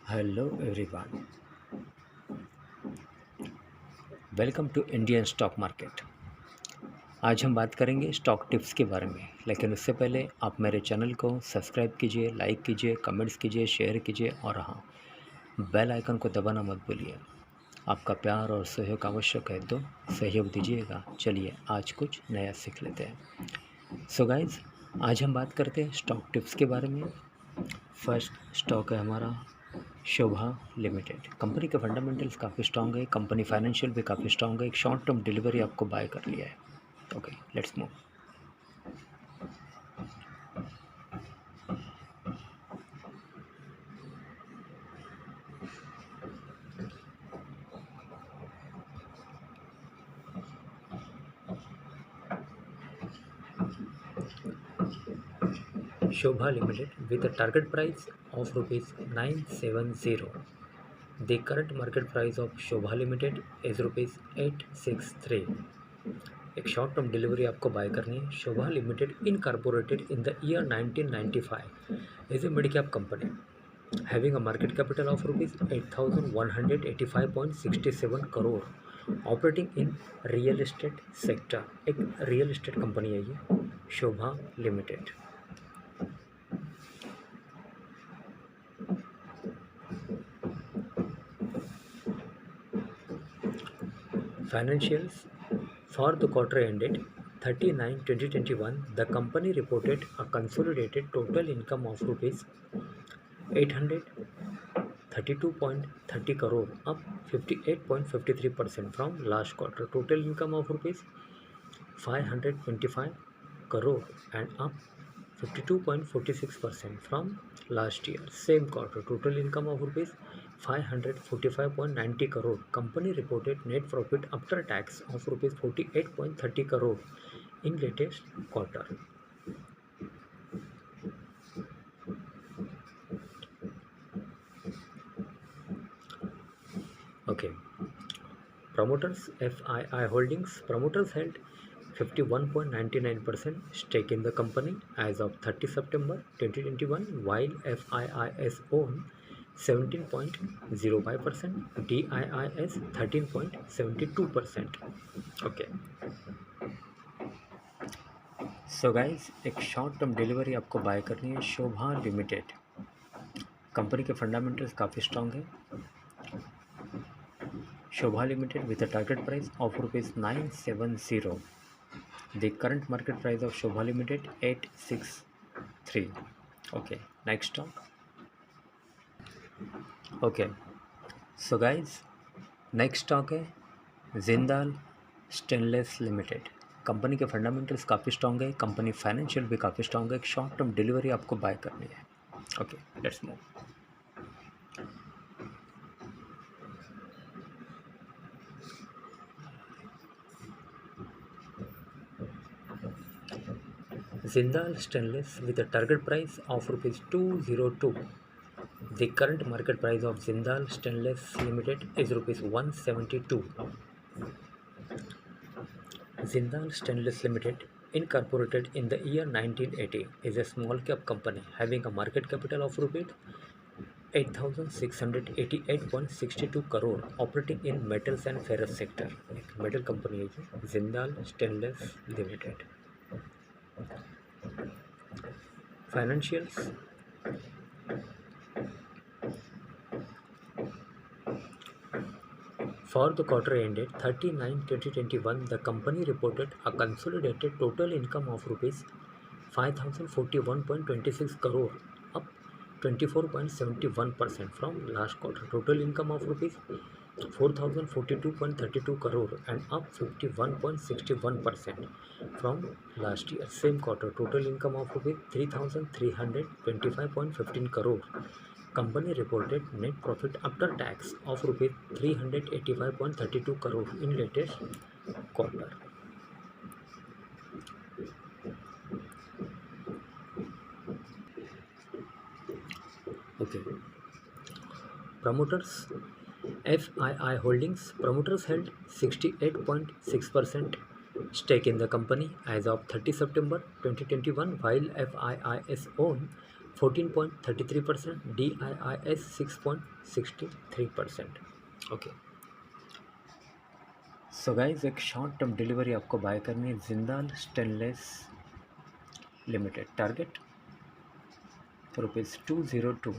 Hello everyone, welcome to Indian stock market. आज हम बात करेंगे स्टॉक टिप्स के बारे में, लेकिन उससे पहले आप मेरे चैनल को सब्सक्राइब कीजिए, लाइक कीजिए, कमेंट्स कीजिए, शेयर कीजिए और हाँ, बेल आइकन को दबाना मत भूलिए। आपका प्यार और सहयोग आवश्यक है, तो सहयोग दीजिएगा। चलिए आज कुछ नया सीख लेते हैं। सो गाइज, आज हम बात करते हैं स्टॉक टिप्स के बारे में। फर्स्ट स्टॉक है हमारा शोभा लिमिटेड। कंपनी के फंडामेंटल्स काफ़ी स्ट्रांग है, कंपनी फाइनेंशियल भी काफ़ी स्ट्रांग है। एक शॉर्ट टर्म डिलीवरी आपको बाय कर लिया है। Okay, let's move. Shobha Limited with a target price of rupees 970. The current market price of Shobha Limited is rupees 863. एक शॉर्ट टर्म डिलीवरी आपको बाय करनी है। Shobha limited incorporated in the year 1995 is a mid cap company having a market capital of rupees 8,185.67 crore, operating in real estate sector। एक real estate company है ये शोभा limited. Financials for the quarter ended 30/9/2021, the company reported a consolidated total income of rupees 832.30 crore, up 58.53% from last quarter. Total income of rupees 525 crore and up 52.46% from last year. Same quarter, total income of rupees 545.90 crore. Company reported net profit after tax of rupees 48.30 crore in latest quarter. Okay. Promoters FII Holdings. Promoters held 51.99% stake in the company as of 30 September 2021, while FIIs own 17.05%, DIIs 13.72%. Okay. So guys, एक short term delivery आपको buy करनी है। Shobha limited company के fundamentals काफ़ी strong है। Shobha Limited with a target price of rupees 970. The current market price of Shobha Limited 863. Okay, next stock. Okay, so guys, next stock है Jindal stainless limited. Company के fundamentals काफ़ी strong है, company financial भी काफ़ी strong है। एक short term delivery आपको buy करनी है। Okay, let's move. Jindal Stainless with a target price of rupees 202. The current market price of Jindal Stainless Limited is rupees 172. Jindal Stainless Limited, incorporated in the year 1980, is a small cap company having a market capital of rupees 8,688.62 crore, operating in metals and ferrous sector. एक metal company है Jindal stainless limited. Financials. For the quarter ended 30/9/2021, the company reported a consolidated total income of rupees 5,041.26 crore, up 24.71% from last quarter. Total income of rupees 4,042.32 crore and up 51.61% from last year. Same quarter, total income of rupees 3,325.15 crore. Company reported net profit after tax of rupees 385.32 crore in latest quarter. Okay. Promoters FII Holdings. Promoters held 68.6% stake in the company as of 30 September 2021, while FIIs own 14.33%, DIIS 6.63%. Okay, so guys एक short term delivery आपको buy करनी है Jindal stainless limited, target ₹202.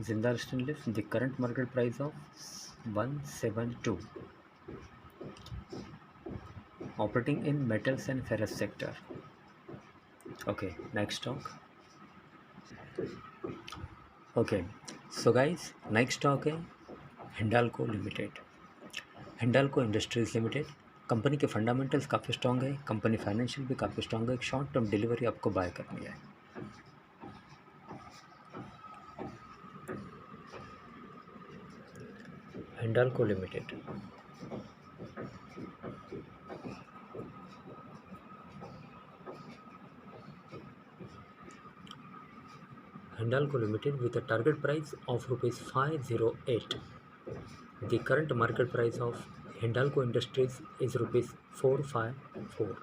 Jindal Stainless, the current market price of 172, operating in metals and ferrous sector. Okay, next stock. Okay, so guys, next stock है Hindalco limited, Hindalco industries limited. Company के fundamentals काफ़ी strong है, company financial भी काफ़ी strong है। एक short term delivery आपको buy करनी है। Hindalco limited, Hindalco Limited with a target price of ₹508. The current market price of Hindalco Industries is ₹454.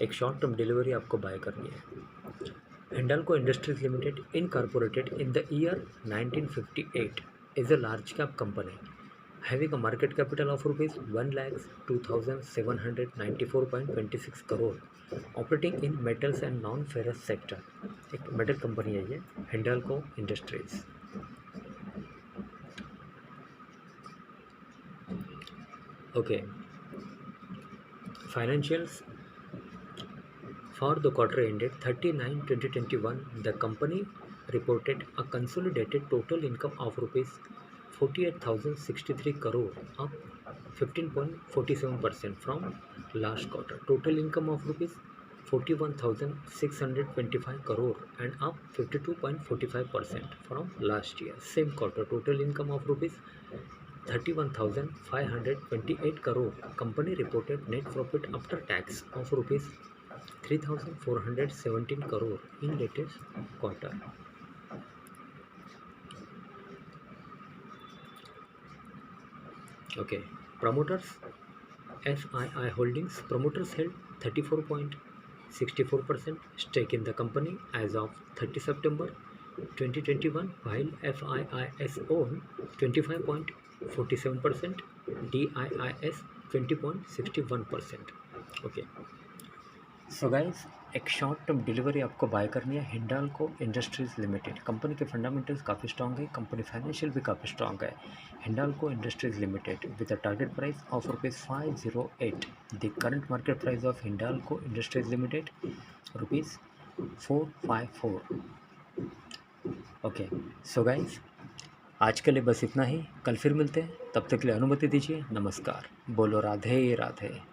एक शॉर्ट टर्म डिलीवरी आपको बाय करनी है। Hindalco Industries Limited, incorporated in the year 1958, is a large cap company having a market capital of ₹1,02,794.26 crore, operating in metals and non-ferrous sector. एक metal company है ये Hindalco industries. Okay, financials for the quarter ended 30/9/2021, the company reported a consolidated total income of ₹48,063 crore, up 15.47% from last quarter. Total income of ₹41,625 crore and up 52.45% from last year. Same quarter, total income of ₹31,528 crore. Company reported net profit after tax of ₹3,417 crore in latest quarter. Okay, promoters, FII Holdings. Promoters held 34.64% stake in the company as of 30 September 2021, while FIIS owned 25.47%, DIIS 20.61%. Okay. So guys एक short term delivery आपको buy करनी है Hindalco industries limited. Company के fundamentals काफ़ी strong है, company financial भी काफ़ी strong है। Hindalco industries limited with a target price of ₹508। The current market price of Hindalco industries limited ₹454। Okay, so guys आज के लिए बस इतना ही। कल फिर मिलते हैं, तब तक के लिए अनुमति दीजिए। नमस्कार। बोलो राधे राधे।